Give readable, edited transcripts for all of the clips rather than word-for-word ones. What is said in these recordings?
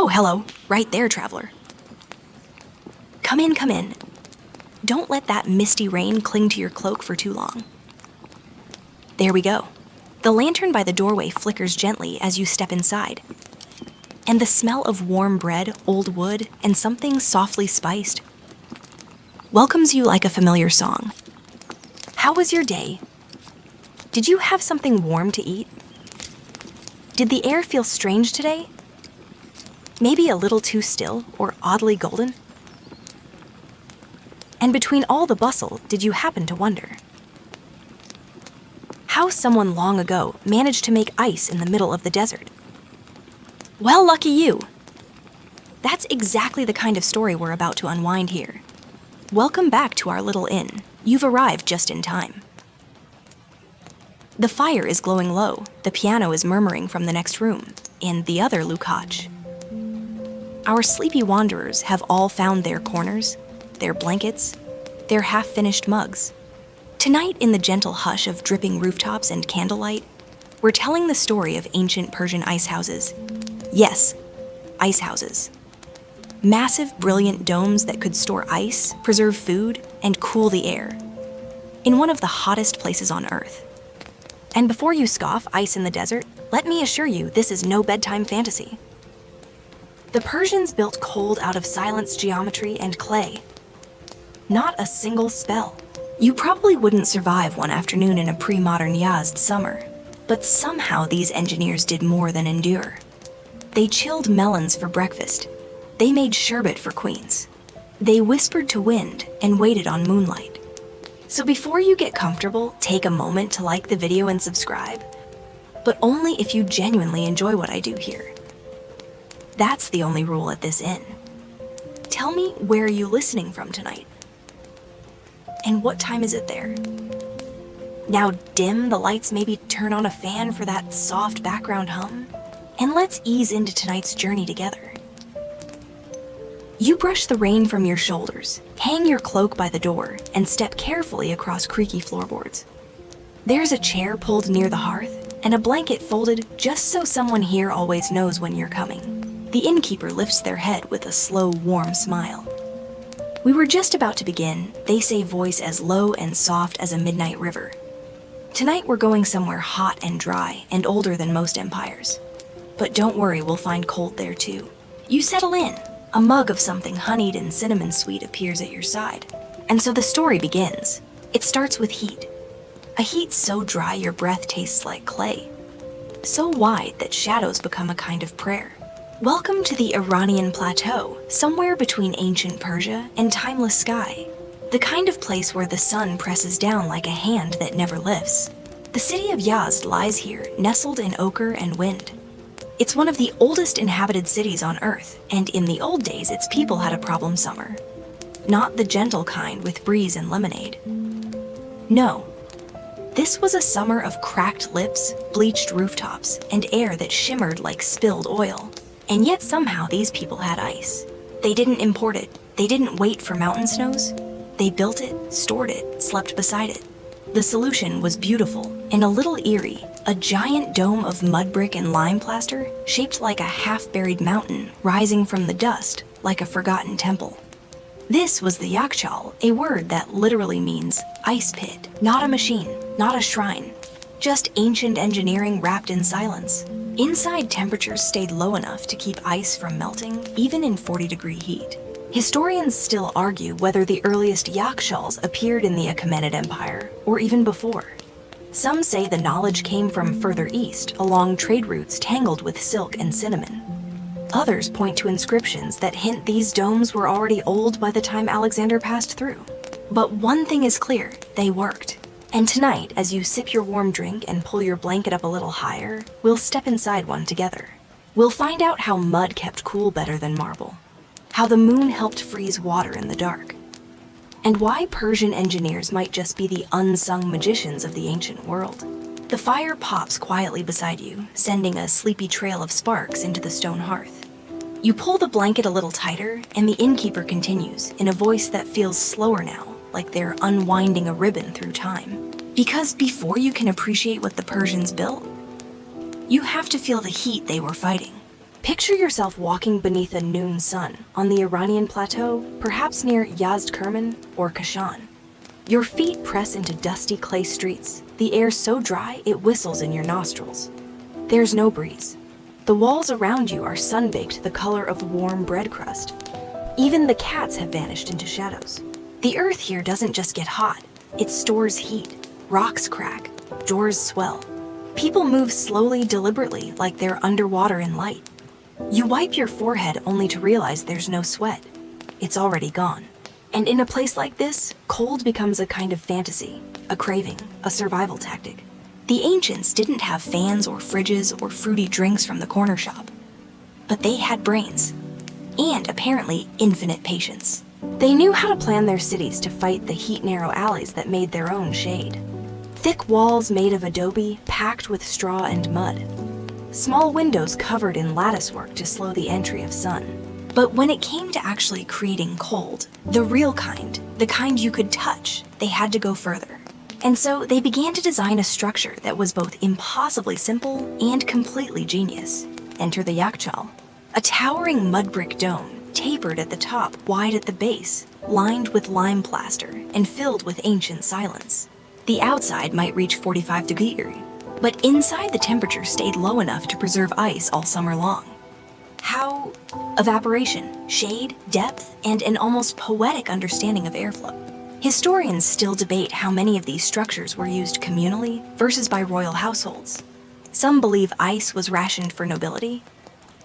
hello. Right there, traveler. Come in, come in. Don't let that misty rain cling to your cloak for too long. There we go. The lantern by the doorway flickers gently as you step inside. And the smell of warm bread, old wood, and something softly spiced welcomes you like a familiar song. How was your day? Did you have something warm to eat? Did the air feel strange today? Maybe a little too still or oddly golden? And between all the bustle, did you happen to wonder how someone long ago managed to make ice in the middle of the desert? Well, lucky you. That's exactly the kind of story we're about to unwind here. Welcome back to our little inn. You've arrived just in time. The fire is glowing low, the piano is murmuring from the next room, in the other Lukács. Our sleepy wanderers have all found their corners, their blankets, their half-finished mugs. Tonight, in the gentle hush of dripping rooftops and candlelight, we're telling the story of ancient Persian ice houses. Yes, ice houses. Massive, brilliant domes that could store ice, preserve food, and cool the air. In one of the hottest places on Earth. And before you scoff ice in the desert, let me assure you this is no bedtime fantasy. The Persians built cold out of silence, geometry, and clay. Not a single spell. You probably wouldn't survive one afternoon in a pre-modern Yazd summer, but somehow these engineers did more than endure. They chilled melons for breakfast. They made sherbet for queens. They whispered to wind and waited on moonlight. So before you get comfortable, take a moment to like the video and subscribe, but only if you genuinely enjoy what I do here. That's the only rule at this inn. Tell me, where are you listening from tonight? And what time is it there? Now dim the lights, maybe turn on a fan for that soft background hum, and let's ease into tonight's journey together. You brush the rain from your shoulders, hang your cloak by the door, and step carefully across creaky floorboards. There's a chair pulled near the hearth, and a blanket folded just so someone here always knows when you're coming. The innkeeper lifts their head with a slow, warm smile. We were just about to begin, they say, voice as low and soft as a midnight river. Tonight we're going somewhere hot and dry and older than most empires. But don't worry, we'll find cold there too. You settle in. A mug of something honeyed and cinnamon sweet appears at your side. And so the story begins. It starts with heat. A heat so dry your breath tastes like clay. So wide that shadows become a kind of prayer. Welcome to the Iranian plateau, somewhere between ancient Persia and timeless sky. The kind of place where the sun presses down like a hand that never lifts. The city of Yazd lies here, nestled in ochre and wind. It's one of the oldest inhabited cities on Earth, and in the old days its people had a problem summer. Not the gentle kind with breeze and lemonade. No. This was a summer of cracked lips, bleached rooftops, and air that shimmered like spilled oil. And yet somehow these people had ice. They didn't import it. They didn't wait for mountain snows. They built it, stored it, slept beside it. The solution was beautiful and a little eerie, a giant dome of mudbrick and lime plaster shaped like a half-buried mountain rising from the dust like a forgotten temple. This was the yakhchāl, a word that literally means ice pit, not a machine, not a shrine, just ancient engineering wrapped in silence. Inside, temperatures stayed low enough to keep ice from melting, even in 40-degree heat. Historians still argue whether the earliest yakhchāls appeared in the Achaemenid Empire, or even before. Some say the knowledge came from further east, along trade routes tangled with silk and cinnamon. Others point to inscriptions that hint these domes were already old by the time Alexander passed through. But one thing is clear, they worked. And tonight, as you sip your warm drink and pull your blanket up a little higher, we'll step inside one together. We'll find out how mud kept cool better than marble, how the moon helped freeze water in the dark, and why Persian engineers might just be the unsung magicians of the ancient world. The fire pops quietly beside you, sending a sleepy trail of sparks into the stone hearth. You pull the blanket a little tighter, and the innkeeper continues, in a voice that feels slower now, like they're unwinding a ribbon through time. Because before you can appreciate what the Persians built, you have to feel the heat they were fighting. Picture yourself walking beneath a noon sun on the Iranian plateau, perhaps near Yazd or Kashan. Your feet press into dusty clay streets, the air so dry it whistles in your nostrils. There's no breeze. The walls around you are sun-baked the color of warm bread crust. Even the cats have vanished into shadows. The earth here doesn't just get hot, it stores heat. Rocks crack, doors swell. People move slowly, deliberately, like they're underwater in light. You wipe your forehead only to realize there's no sweat. It's already gone. And in a place like this, cold becomes a kind of fantasy, a craving, a survival tactic. The ancients didn't have fans or fridges or fruity drinks from the corner shop. But they had brains. And apparently infinite patience. They knew how to plan their cities to fight the heat-narrow alleys that made their own shade. Thick walls made of adobe, packed with straw and mud. Small windows covered in latticework to slow the entry of sun. But when it came to actually creating cold, the real kind, the kind you could touch, they had to go further. And so they began to design a structure that was both impossibly simple and completely genius. Enter the yakhchāl, a towering mudbrick dome, tapered at the top, wide at the base, lined with lime plaster, and filled with ancient silence. The outside might reach 45 degrees, but inside the temperature stayed low enough to preserve ice all summer long. How? Evaporation, shade, depth, and an almost poetic understanding of airflow. Historians still debate how many of these structures were used communally versus by royal households. Some believe ice was rationed for nobility.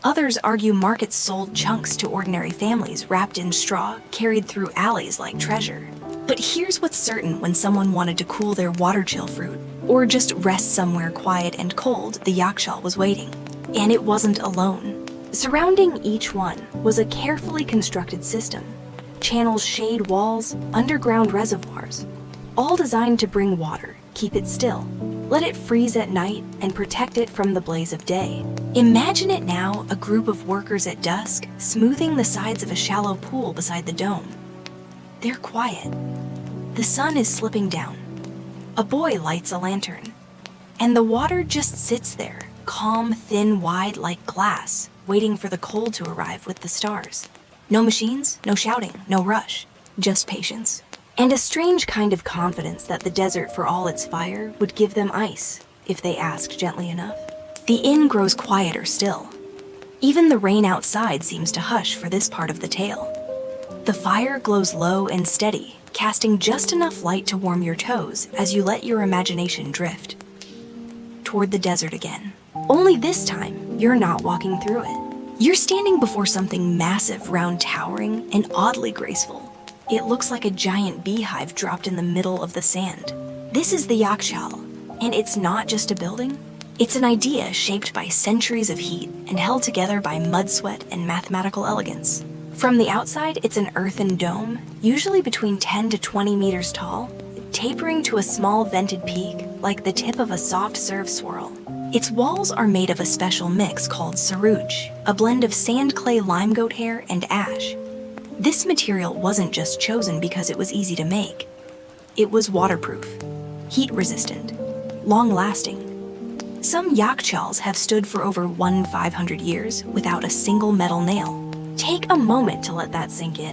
Others argue markets sold chunks to ordinary families wrapped in straw, carried through alleys like treasure. But here's what's certain: when someone wanted to cool their water-chill fruit, or just rest somewhere quiet and cold, the yakhchāl was waiting. And it wasn't alone. Surrounding each one was a carefully constructed system. Channels, shade walls, underground reservoirs, all designed to bring water, keep it still, let it freeze at night, and protect it from the blaze of day. Imagine it now, a group of workers at dusk, smoothing the sides of a shallow pool beside the dome. They're quiet. The sun is slipping down. A boy lights a lantern. And the water just sits there, calm, thin, wide like glass, waiting for the cold to arrive with the stars. No machines, no shouting, no rush, just patience. And a strange kind of confidence that the desert, for all its fire, would give them ice, if they asked gently enough. The inn grows quieter still. Even the rain outside seems to hush for this part of the tale. The fire glows low and steady, casting just enough light to warm your toes as you let your imagination drift toward the desert again. Only this time, you're not walking through it. You're standing before something massive, round, towering, and oddly graceful. It looks like a giant beehive dropped in the middle of the sand. This is the yakhchāl, and it's not just a building. It's an idea shaped by centuries of heat and held together by mud sweat and mathematical elegance. From the outside, it's an earthen dome, usually between 10 to 20 meters tall, tapering to a small vented peak like the tip of a soft serve swirl. Its walls are made of a special mix called saruj, a blend of sand, clay, lime goat hair, and ash. This material wasn't just chosen because it was easy to make. It was waterproof, heat-resistant, long-lasting. Some yakhchāls have stood for over 1,500 years without a single metal nail. Take a moment to let that sink in.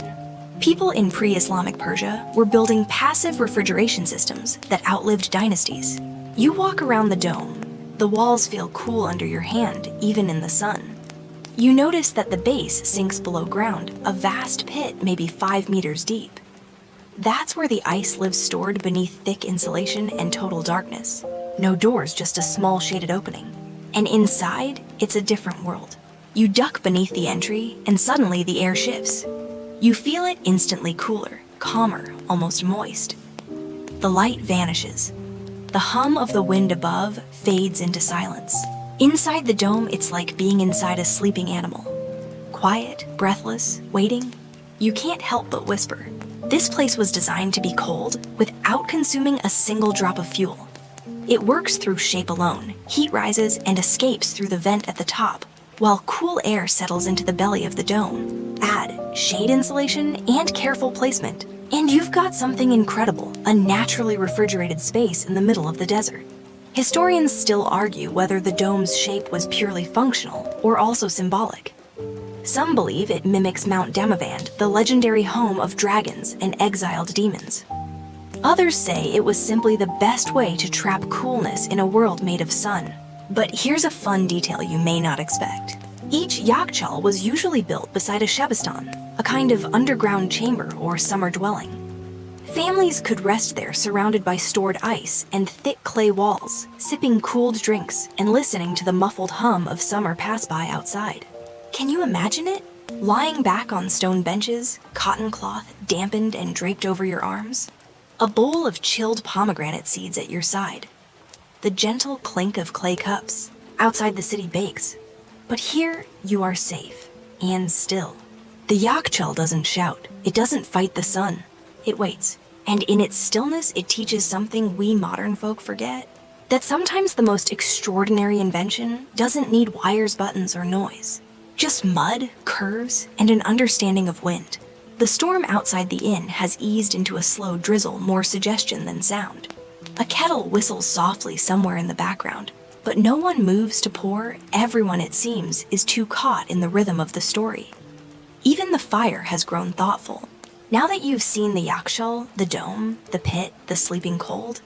People in pre-Islamic Persia were building passive refrigeration systems that outlived dynasties. You walk around the dome, the walls feel cool under your hand, even in the sun. You notice that the base sinks below ground, a vast pit maybe 5 meters deep. That's where the ice lives, stored beneath thick insulation and total darkness. No doors, just a small shaded opening. And inside, it's a different world. You duck beneath the entry, and suddenly the air shifts. You feel it instantly cooler, calmer, almost moist. The light vanishes. The hum of the wind above fades into silence. Inside the dome, it's like being inside a sleeping animal. Quiet, breathless, waiting. You can't help but whisper. This place was designed to be cold without consuming a single drop of fuel. It works through shape alone. Heat rises and escapes through the vent at the top, while cool air settles into the belly of the dome. Add shade insulation and careful placement, and you've got something incredible, a naturally refrigerated space in the middle of the desert. Historians still argue whether the dome's shape was purely functional or also symbolic. Some believe it mimics Mount Damavand, the legendary home of dragons and exiled demons. Others say it was simply the best way to trap coolness in a world made of sun. But here's a fun detail you may not expect. Each yakhchāl was usually built beside a shebestan, a kind of underground chamber or summer dwelling. Families could rest there surrounded by stored ice and thick clay walls, sipping cooled drinks and listening to the muffled hum of summer pass by outside. Can you imagine it? Lying back on stone benches, cotton cloth dampened and draped over your arms, a bowl of chilled pomegranate seeds at your side, the gentle clink of clay cups. Outside the city bakes. But here you are safe and still. The yakhchāl doesn't shout. It doesn't fight the sun. It waits. And in its stillness, it teaches something we modern folk forget. That sometimes the most extraordinary invention doesn't need wires, buttons, or noise. Just mud, curves, and an understanding of wind. The storm outside the inn has eased into a slow drizzle, more suggestion than sound. A kettle whistles softly somewhere in the background, but no one moves to pour. Everyone, it seems, is too caught in the rhythm of the story. Even the fire has grown thoughtful. Now that you've seen the yakhchāl, the dome, the pit, the sleeping cold,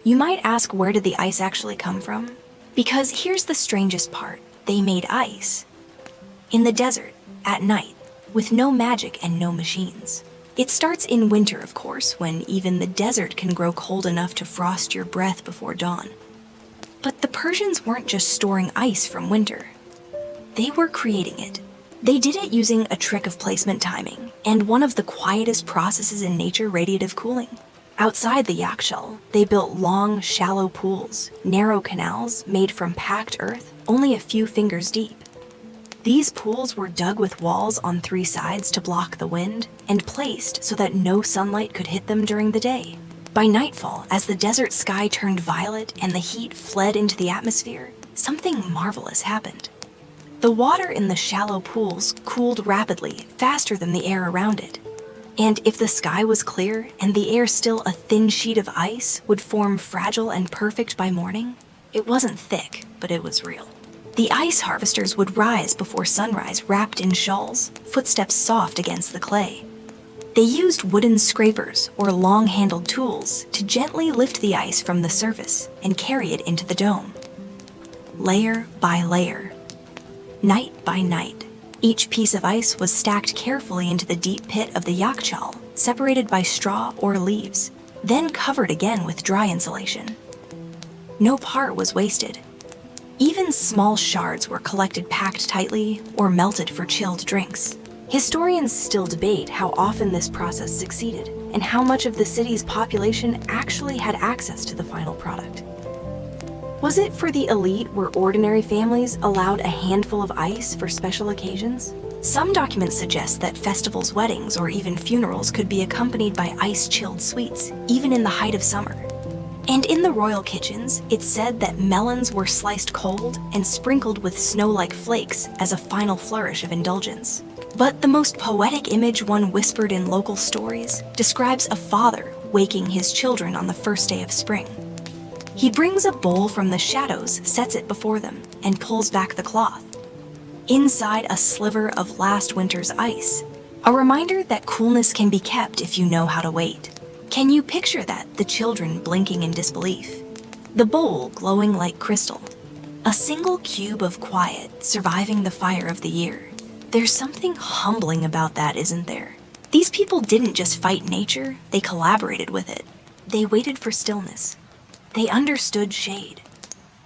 you might ask, where did the ice actually come from? Because here's the strangest part. They made ice. In the desert, at night, with no magic and no machines. It starts in winter, of course, when even the desert can grow cold enough to frost your breath before dawn. But the Persians weren't just storing ice from winter. They were creating it. They did it using a trick of placement timing and one of the quietest processes in nature, radiative cooling. Outside the yakhchāl, they built long, shallow pools, narrow canals made from packed earth only a few fingers deep. These pools were dug with walls on 3 sides to block the wind and placed so that no sunlight could hit them during the day. By nightfall, as the desert sky turned violet and the heat fled into the atmosphere, something marvelous happened. The water in the shallow pools cooled rapidly, faster than the air around it. And if the sky was clear and the air still a thin sheet of ice would form fragile and perfect by morning, it wasn't thick, but it was real. The ice harvesters would rise before sunrise wrapped in shawls, footsteps soft against the clay. They used wooden scrapers or long-handled tools to gently lift the ice from the surface and carry it into the dome. Layer by layer, night by night, each piece of ice was stacked carefully into the deep pit of the yakhchāl, separated by straw or leaves, then covered again with dry insulation. No part was wasted. Even small shards were collected, packed tightly, or melted for chilled drinks. Historians still debate how often this process succeeded and how much of the city's population actually had access to the final product. Was it for the elite, where ordinary families allowed a handful of ice for special occasions? Some documents suggest that festivals, weddings, or even funerals could be accompanied by ice-chilled sweets, even in the height of summer. And in the royal kitchens, it's said that melons were sliced cold and sprinkled with snow-like flakes as a final flourish of indulgence. But the most poetic image one whispered in local stories describes a father waking his children on the first day of spring. He brings a bowl from the shadows, sets it before them, and pulls back the cloth. Inside, a sliver of last winter's ice, a reminder that coolness can be kept if you know how to wait. Can you picture that, the children blinking in disbelief? The bowl glowing like crystal. A single cube of quiet surviving the fire of the year. There's something humbling about that, isn't there? These people didn't just fight nature, they collaborated with it. They waited for stillness. They understood shade.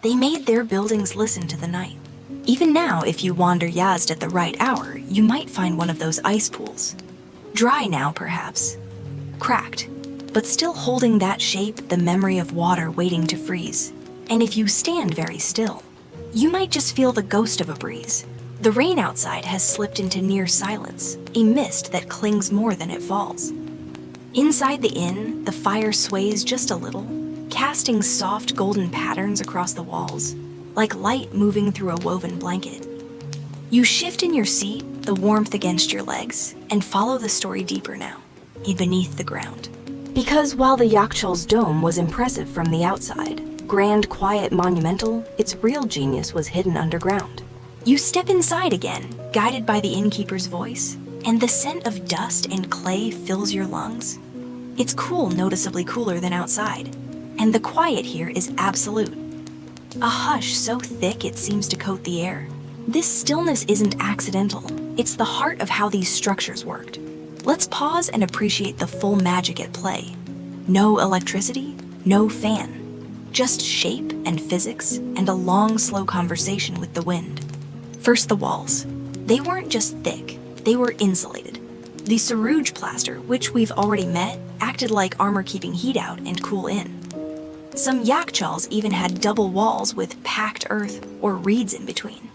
They made their buildings listen to the night. Even now, if you wander Yazd at the right hour, you might find one of those ice pools. Dry now, perhaps. Cracked, but still holding that shape, the memory of water waiting to freeze. And if you stand very still, you might just feel the ghost of a breeze. The rain outside has slipped into near silence, a mist that clings more than it falls. Inside the inn, the fire sways just a little, casting soft golden patterns across the walls, like light moving through a woven blanket. You shift in your seat, the warmth against your legs, and follow the story deeper now, beneath the ground. Because while the yakhchāl's dome was impressive from the outside, grand, quiet, monumental, its real genius was hidden underground. You step inside again, guided by the innkeeper's voice, and the scent of dust and clay fills your lungs. It's cool, noticeably cooler than outside, and the quiet here is absolute. A hush so thick it seems to coat the air. This stillness isn't accidental. It's the heart of how these structures worked. Let's pause and appreciate the full magic at play. No electricity, no fan. Just shape and physics and a long, slow conversation with the wind. First, the walls. They weren't just thick, they were insulated. The sarouge plaster, which we've already met, acted like armor keeping heat out and cool in. Some yakhchāls even had double walls with packed earth or reeds in between.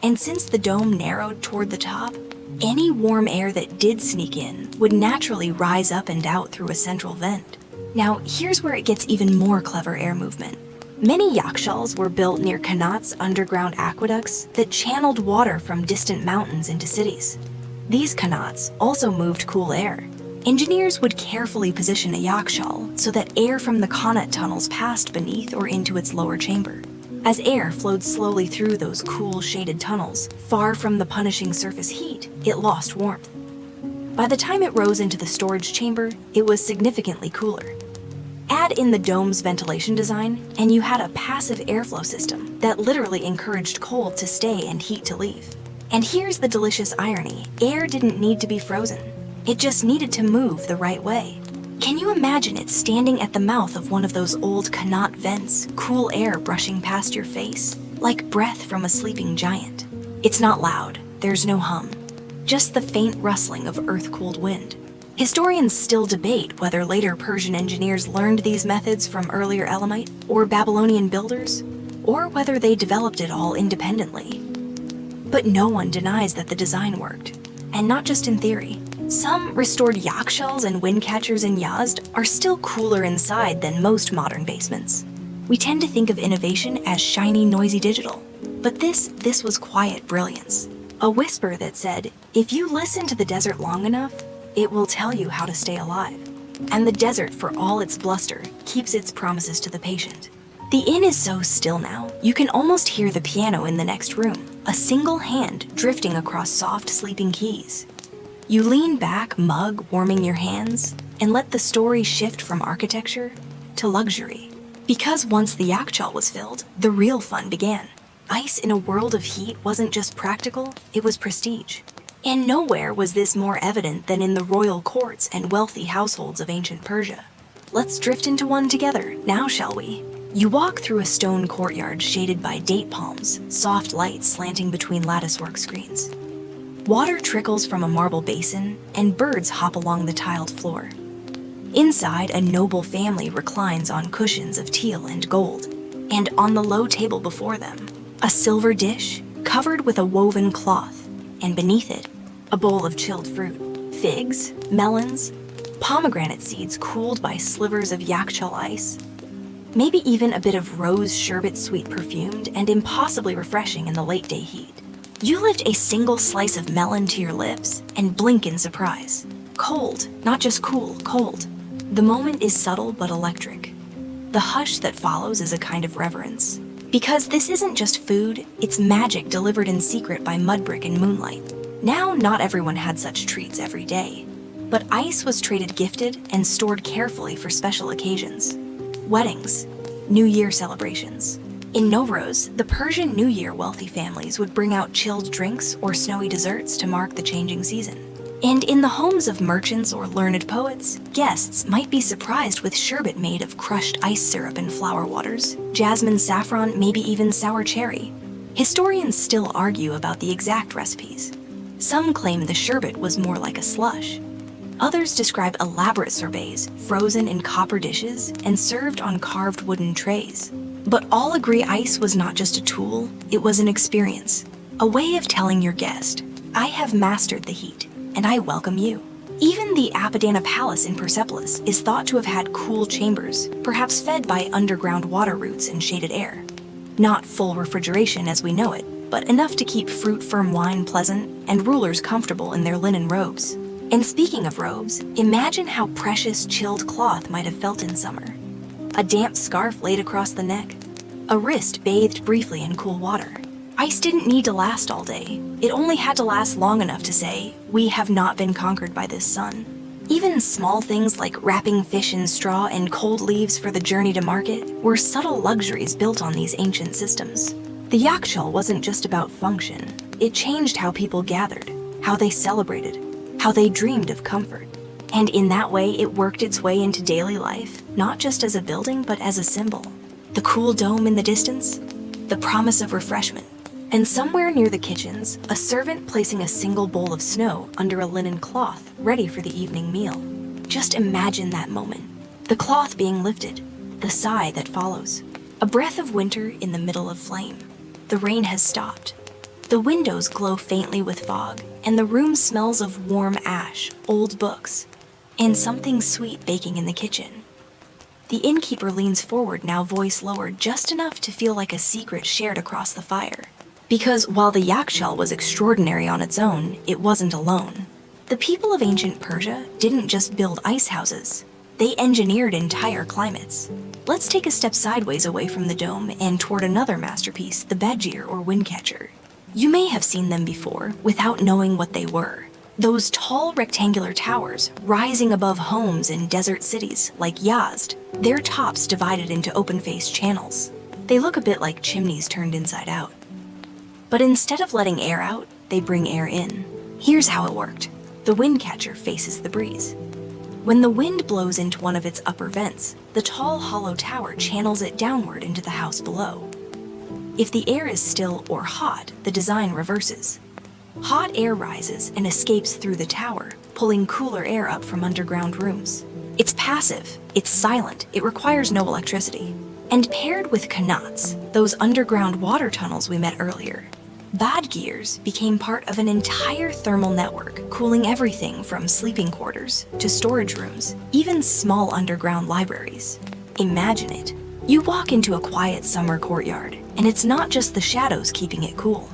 And since the dome narrowed toward the top, any warm air that did sneak in would naturally rise up and out through a central vent. Now, here's where it gets even more clever air movement. Many yakhchāls were built near qanāts, underground aqueducts that channeled water from distant mountains into cities. These qanāts also moved cool air. Engineers would carefully position a yakhchāl so that air from the qanāt tunnels passed beneath or into its lower chamber. As air flowed slowly through those cool, shaded tunnels, far from the punishing surface heat, it lost warmth. By the time it rose into the storage chamber, it was significantly cooler. Add in the dome's ventilation design, and you had a passive airflow system that literally encouraged cold to stay and heat to leave. And here's the delicious irony: air didn't need to be frozen. It just needed to move the right way. Can you imagine it standing at the mouth of one of those old qanāt vents, cool air brushing past your face, like breath from a sleeping giant? It's not loud, there's no hum, just the faint rustling of earth-cooled wind. Historians still debate whether later Persian engineers learned these methods from earlier Elamite or Babylonian builders, or whether they developed it all independently. But no one denies that the design worked, and not just in theory. Some restored yakhchāls and windcatchers in Yazd are still cooler inside than most modern basements. We tend to think of innovation as shiny, noisy digital, but this was quiet brilliance. A whisper that said, if you listen to the desert long enough, it will tell you how to stay alive. And the desert, for all its bluster, keeps its promises to the patient. The inn is so still now, you can almost hear the piano in the next room, a single hand drifting across soft, sleeping keys. You lean back, mug warming your hands, and let the story shift from architecture to luxury. Because once the yakhchāl was filled, the real fun began. Ice in a world of heat wasn't just practical, it was prestige. And nowhere was this more evident than in the royal courts and wealthy households of ancient Persia. Let's drift into one together, now shall we? You walk through a stone courtyard shaded by date palms, soft lights slanting between latticework screens. Water trickles from a marble basin, and birds hop along the tiled floor. Inside, a noble family reclines on cushions of teal and gold, and on the low table before them, a silver dish covered with a woven cloth, and beneath it, a bowl of chilled fruit, figs, melons, pomegranate seeds cooled by slivers of yakhchāl ice, maybe even a bit of rose sherbet, sweet perfumed and impossibly refreshing in the late day heat. You lift a single slice of melon to your lips and blink in surprise. Cold, not just cool, cold. The moment is subtle but electric. The hush that follows is a kind of reverence. Because this isn't just food, it's magic delivered in secret by mudbrick and moonlight. Now, not everyone had such treats every day, but ice was traded gifted and stored carefully for special occasions. Weddings, New Year celebrations. In Nowruz, the Persian New Year, wealthy families would bring out chilled drinks or snowy desserts to mark the changing season. And in the homes of merchants or learned poets, guests might be surprised with sherbet made of crushed ice syrup and flower waters, jasmine, saffron, maybe even sour cherry. Historians still argue about the exact recipes. Some claim the sherbet was more like a slush. Others describe elaborate sorbets, frozen in copper dishes and served on carved wooden trays. But all agree ice was not just a tool, it was an experience. A way of telling your guest, I have mastered the heat, and I welcome you. Even the Apadana Palace in Persepolis is thought to have had cool chambers, perhaps fed by underground water routes and shaded air. Not full refrigeration as we know it, but enough to keep fruit-firm wine pleasant and rulers comfortable in their linen robes. And speaking of robes, imagine how precious chilled cloth might have felt in summer. A damp scarf laid across the neck, a wrist bathed briefly in cool water. Ice didn't need to last all day. It only had to last long enough to say, "We have not been conquered by this sun." Even small things like wrapping fish in straw and cold leaves for the journey to market were subtle luxuries built on these ancient systems. The yakhchāl wasn't just about function. It changed how people gathered, how they celebrated, how they dreamed of comfort. And in that way, it worked its way into daily life, not just as a building, but as a symbol. The cool dome in the distance, the promise of refreshment. And somewhere near the kitchens, a servant placing a single bowl of snow under a linen cloth ready for the evening meal. Just imagine that moment. The cloth being lifted, the sigh that follows. A breath of winter in the middle of flame. The rain has stopped. The windows glow faintly with fog, and the room smells of warm ash, old books, and something sweet baking in the kitchen. The innkeeper leans forward, now voice lowered just enough to feel like a secret shared across the fire. Because while the yakhchāl was extraordinary on its own, it wasn't alone. The people of ancient Persia didn't just build ice houses. They engineered entire climates. Let's take a step sideways away from the dome and toward another masterpiece, the badger or windcatcher. You may have seen them before without knowing what they were. Those tall rectangular towers rising above homes in desert cities like Yazd, their tops divided into open-faced channels. They look a bit like chimneys turned inside out. But instead of letting air out, they bring air in. Here's how it worked. The windcatcher faces the breeze. When the wind blows into one of its upper vents, the tall hollow tower channels it downward into the house below. If the air is still or hot, the design reverses. Hot air rises and escapes through the tower, pulling cooler air up from underground rooms. It's passive, it's silent, it requires no electricity. And paired with qanats, those underground water tunnels we met earlier, badgers became part of an entire thermal network, cooling everything from sleeping quarters to storage rooms, even small underground libraries. Imagine it. You walk into a quiet summer courtyard, and it's not just the shadows keeping it cool.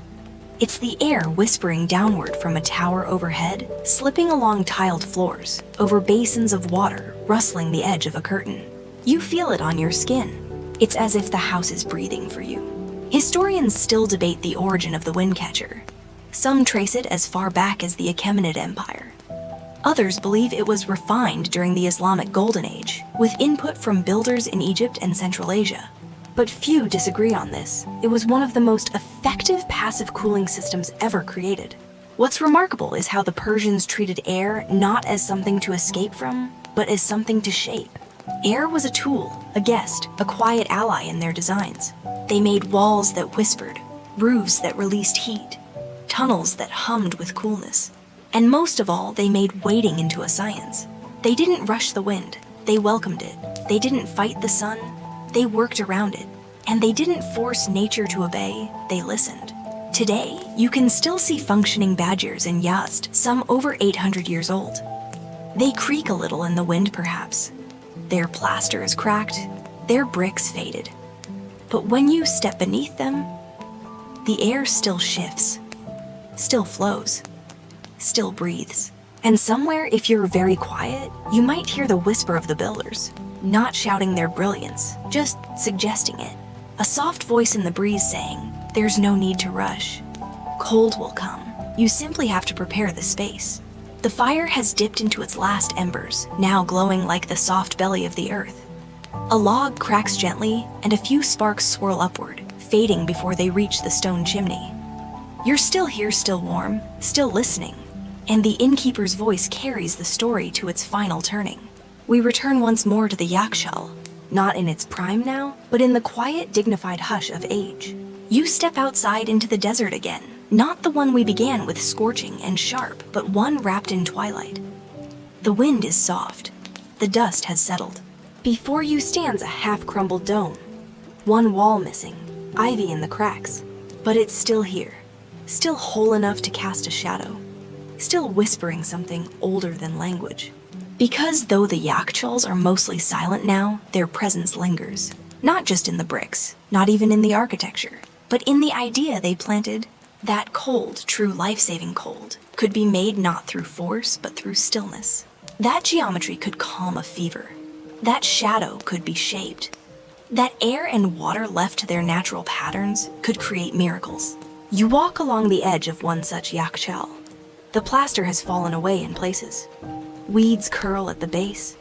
It's the air whispering downward from a tower overhead, slipping along tiled floors, over basins of water, rustling the edge of a curtain. You feel it on your skin. It's as if the house is breathing for you. Historians still debate the origin of the windcatcher. Some trace it as far back as the Achaemenid Empire. Others believe it was refined during the Islamic Golden Age, with input from builders in Egypt and Central Asia. But few disagree on this. It was one of the most effective passive cooling systems ever created. What's remarkable is how the Persians treated air not as something to escape from, but as something to shape. Air was a tool, a guest, a quiet ally in their designs. They made walls that whispered, roofs that released heat, tunnels that hummed with coolness. And most of all, they made waiting into a science. They didn't rush the wind, they welcomed it. They didn't fight the sun, they worked around it. And they didn't force nature to obey, they listened. Today, you can still see functioning badgers in Yazd, some over 800 years old. They creak a little in the wind perhaps. Their plaster is cracked, their bricks faded. But when you step beneath them, the air still shifts, still flows, still breathes. And somewhere, if you're very quiet, you might hear the whisper of the builders, not shouting their brilliance, just suggesting it. A soft voice in the breeze saying, "There's no need to rush. Cold will come. You simply have to prepare the space." The fire has dipped into its last embers, now glowing like the soft belly of the earth. A log cracks gently, and a few sparks swirl upward, fading before they reach the stone chimney. You're still here, still warm, still listening, and the innkeeper's voice carries the story to its final turning. We return once more to the yakhchāl, not in its prime now, but in the quiet, dignified hush of age. You step outside into the desert again, not the one we began with scorching and sharp, but one wrapped in twilight. The wind is soft. The dust has settled. Before you stands a half-crumbled dome. One wall missing, ivy in the cracks. But it's still here, still whole enough to cast a shadow, still whispering something older than language. Because though the yakhchāls are mostly silent now, their presence lingers. Not just in the bricks, not even in the architecture, but in the idea they planted. That cold, true life-saving cold, could be made not through force, but through stillness. That geometry could calm a fever. That shadow could be shaped. That air and water left to their natural patterns could create miracles. You walk along the edge of one such yakhchāl. The plaster has fallen away in places. Weeds curl at the base.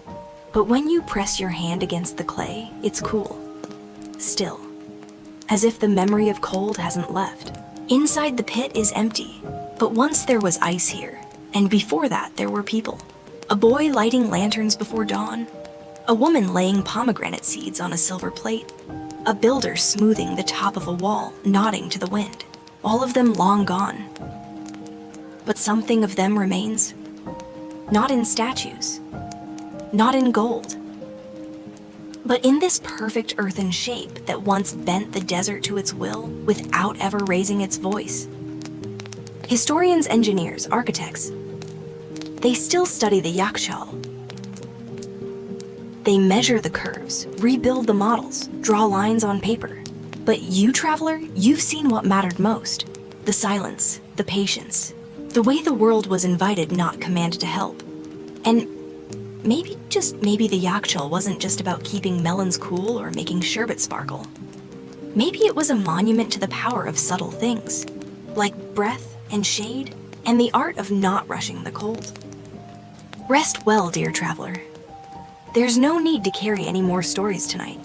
But when you press your hand against the clay, it's cool. Still. As if the memory of cold hasn't left. Inside the pit is empty. But once there was ice here. And before that, there were people. A boy lighting lanterns before dawn. A woman laying pomegranate seeds on a silver plate. A builder smoothing the top of a wall, nodding to the wind. All of them long gone. But something of them remains. Not in statues. Not in gold. But in this perfect earthen shape that once bent the desert to its will without ever raising its voice. Historians, engineers, architects, they still study the yakhchāl. They measure the curves, rebuild the models, draw lines on paper. But you, traveler, you've seen what mattered most. The silence, the patience, the way the world was invited, not commanded to help. And maybe, just maybe, the yakhchāl wasn't just about keeping melons cool or making sherbets sparkle. Maybe it was a monument to the power of subtle things, like breath and shade, and the art of not rushing the cold. Rest well, dear traveler. There's no need to carry any more stories tonight.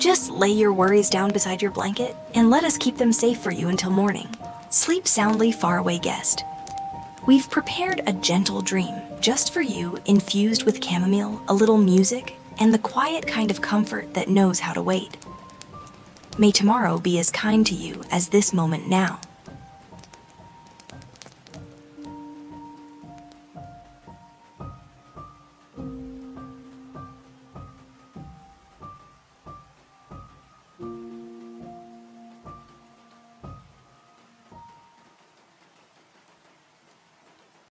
Just lay your worries down beside your blanket and let us keep them safe for you until morning. Sleep soundly, faraway guest. We've prepared a gentle dream just for you, infused with chamomile, a little music, and the quiet kind of comfort that knows how to wait. May tomorrow be as kind to you as this moment now.